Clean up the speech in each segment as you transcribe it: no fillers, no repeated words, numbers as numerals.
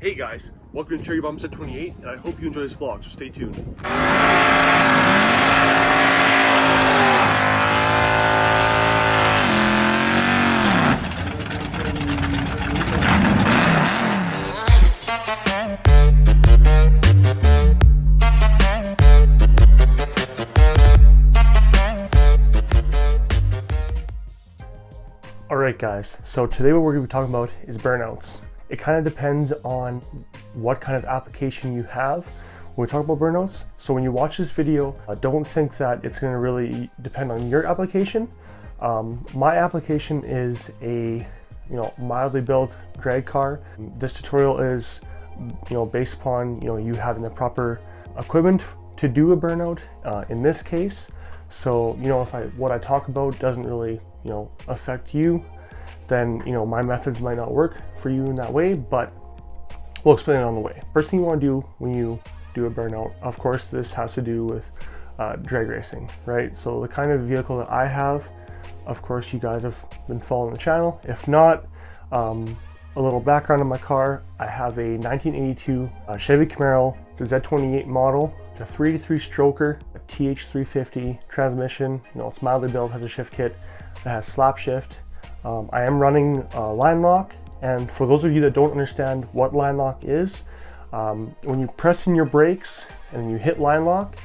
Hey guys, welcome to Cherry Bomb Set 28, and I hope you enjoy this vlog, so stay tuned. Alright guys, so today what we're going to be talking about is burnouts. It kind of depends on what kind of application you have when we talk about burnouts. So when you watch this video, don't think that it's going to really depend on your application. My application is a mildly built drag car. This tutorial is based upon you having the proper equipment to do a burnout in this case. So if what I talk about doesn't really affect you, then my methods might not work for you in that way, but we'll explain it on the way. First thing you want to do when you do a burnout, of course this has to do with drag racing, right? So the kind of vehicle that I have, of course you guys have been following the channel. If not, a little background on my car. I have a 1982 Chevy Camaro. It's a Z28 model. It's a 3-3 stroker, a TH350 transmission. It's mildly built, has a shift kit. It has slap shift. I am running line lock, and for those of you that don't understand what line lock is, when you press in your brakes and you hit line lock,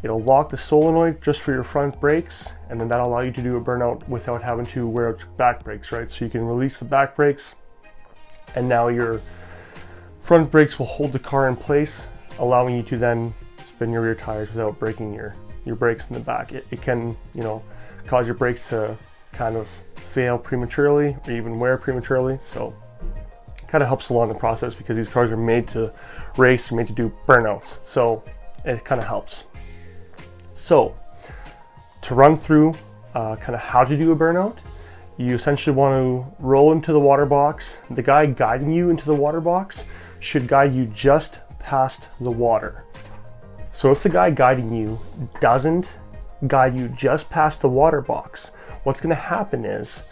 it'll lock the solenoid just for your front brakes, and then that'll allow you to do a burnout without having to wear out back brakes, right? So you can release the back brakes, and now your front brakes will hold the car in place, allowing you to then spin your rear tires without breaking your brakes in the back. It can cause your brakes to kind of fail prematurely or even wear prematurely, so it kind of helps along the process because these cars are made to race, are made to do burnouts, so it kind of helps. So to run through kind of how to do a burnout, you essentially want to roll into the water box. The guy guiding you into the water box should guide you just past the water. So if the guy guiding you doesn't guide you just past the water box, what's going to happen is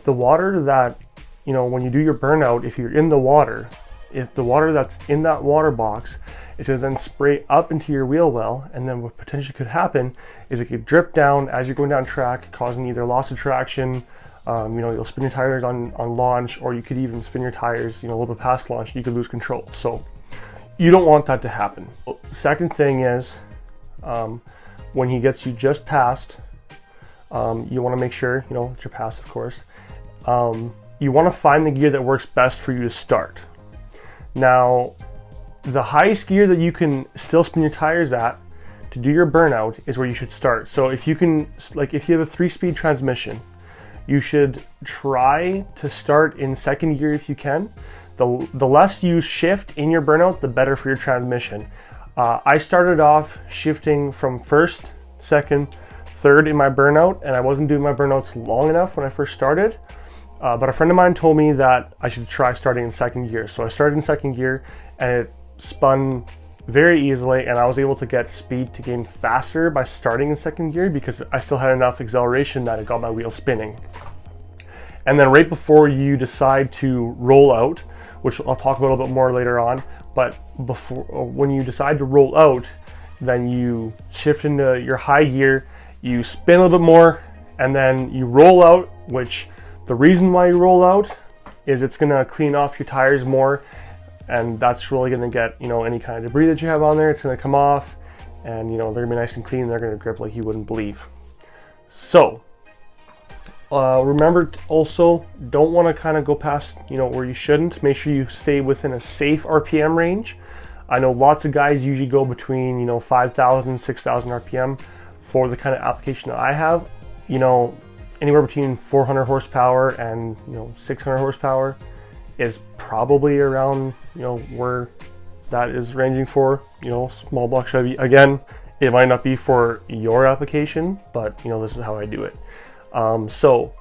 the water that, when you do your burnout, if you're in the water, if the water that's in that water box is going to then spray up into your wheel well, and then what potentially could happen is it could drip down as you're going down track, causing either loss of traction, you'll spin your tires on launch, or you could even spin your tires, a little bit past launch, you could lose control. So you don't want that to happen. Second thing is, when he gets you just past, you want to make sure that you're past, of course. You want to find the gear that works best for you to start. Now, the highest gear that you can still spin your tires at to do your burnout is where you should start. So if you can, if you have a 3-speed transmission, you should try to start in second gear if you can. The less you shift in your burnout, the better for your transmission. I started off shifting from first, second, third in my burnout, and I wasn't doing my burnouts long enough when I first started. But a friend of mine told me that I should try starting in second gear. So I started in second gear, and it spun very easily, and I was able to get speed to gain faster by starting in second gear because I still had enough acceleration that it got my wheels spinning. And then right before you decide to roll out, which I'll talk about a little bit more later on, but when you decide to roll out, then you shift into your high gear, you spin a little bit more, and then you roll out, which the reason why you roll out is it's gonna clean off your tires more, and that's really gonna get, any kind of debris that you have on there, it's gonna come off, and they're gonna be nice and clean, they're gonna grip like you wouldn't believe. So, remember also, don't wanna kind of go past, where you shouldn't. Make sure you stay within a safe RPM range. I know lots of guys usually go between, 5,000, 6,000 RPM. For the kind of application that I have, anywhere between 400 horsepower and 600 horsepower is probably around where that is ranging for small block Chevy. Again, it might not be for your application, but this is how I do it. So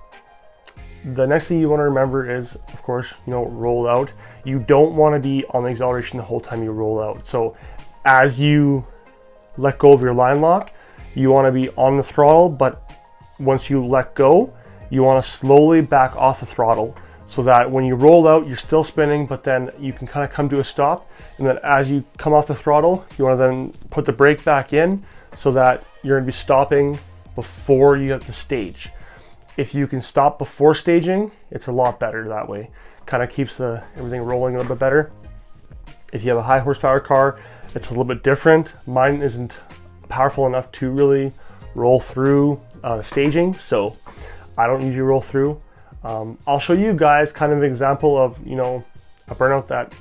the next thing you want to remember is, of course, roll out. You don't want to be on the acceleration the whole time you roll out. So as you let go of your line lock, you want to be on the throttle, but once you let go, you want to slowly back off the throttle so that when you roll out, you're still spinning, but then you can kind of come to a stop. And then as you come off the throttle, you want to then put the brake back in so that you're going to be stopping before you have to stage. If you can stop before staging, it's a lot better that way. Kind of keeps everything rolling a little bit better. If you have a high horsepower car, it's a little bit different. Mine isn't powerful enough to really roll through staging, so I don't usually roll through. I'll show you guys kind of an example of, you know, a burnout that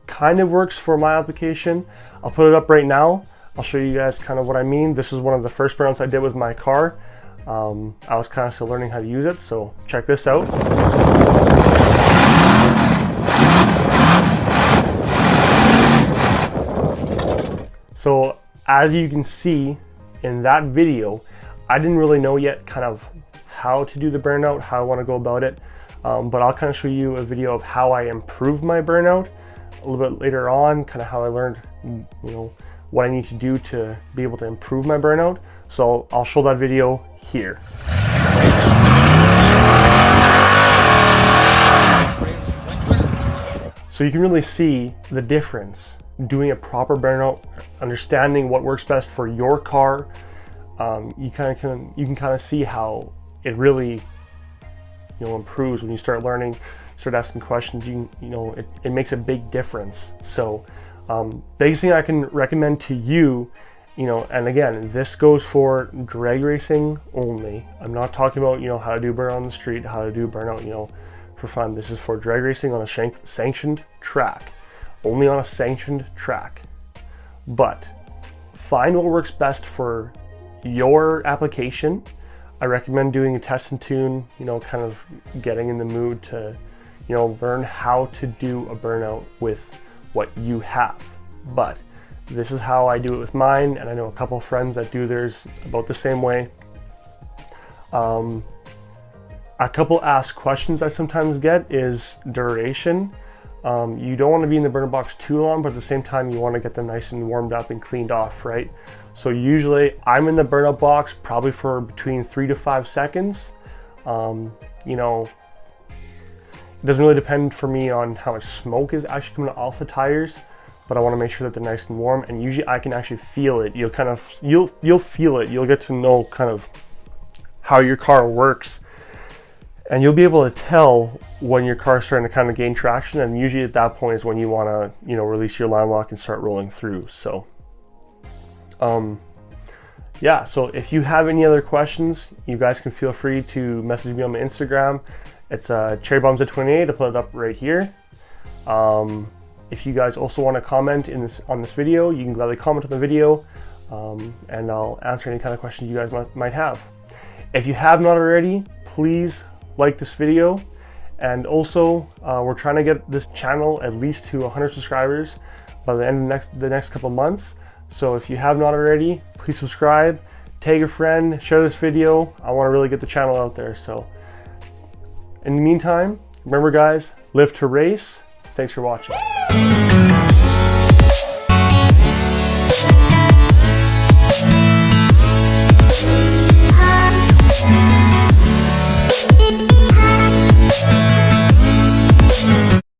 kind of works for my application. I'll put it up right now. I'll show you guys kind of what I mean. This is one of the first burnouts I did with my car. I was kind of still learning how to use it, so check this out. So as you can see in that video, I didn't really know yet kind of how to do the burnout, how I want to go about it, but I'll kind of show you a video of how I improved my burnout a little bit later on, kind of how I learned, you know, what I need to do to be able to improve my burnout. So I'll show that video here. So you can really see the difference doing a proper burnout, understanding what works best for your car. You can kind of see how it really, you know, improves when you start learning, start asking questions. You know, it makes a big difference. So biggest thing I can recommend to you, you know, and again, this goes for drag racing only. I'm not talking about, you know, how to do burnout on the street, how to do burnout, you know, for fun. This is for drag racing on a sanctioned track, only on a sanctioned track. But find what works best for your application. I recommend doing a test and tune, you know, kind of getting in the mood to, you know, learn how to do a burnout with what you have. But this is how I do it with mine, and I know a couple of friends that do theirs about the same way. A couple asked questions I sometimes get is duration. You don't want to be in the burner box too long, but at the same time you want to get them nice and warmed up and cleaned off, right? So usually I'm in the burnout box probably for between 3 to 5 seconds. You know, it doesn't really depend for me on how much smoke is actually coming off the tires, but I want to make sure that they're nice and warm, and usually I can actually feel it. You'll feel it. You'll get to know kind of how your car works, and you'll be able to tell when your car's starting to kind of gain traction, and usually at that point is when you want to, you know, release your line lock and start rolling through. So yeah, so if you have any other questions, you guys can feel free to message me on my Instagram. It's cherrybombs28. I'll put it up right here. If you guys also want to comment on this video, you can gladly comment on the video, and I'll answer any kind of questions you guys might have. If you have not already, please like this video, and also we're trying to get this channel at least to 100 subscribers by the end of the next couple months. So if you have not already, please subscribe, tag a friend, share this video. I want to really get the channel out there. So in the meantime, remember guys, live to race. Thanks for watching.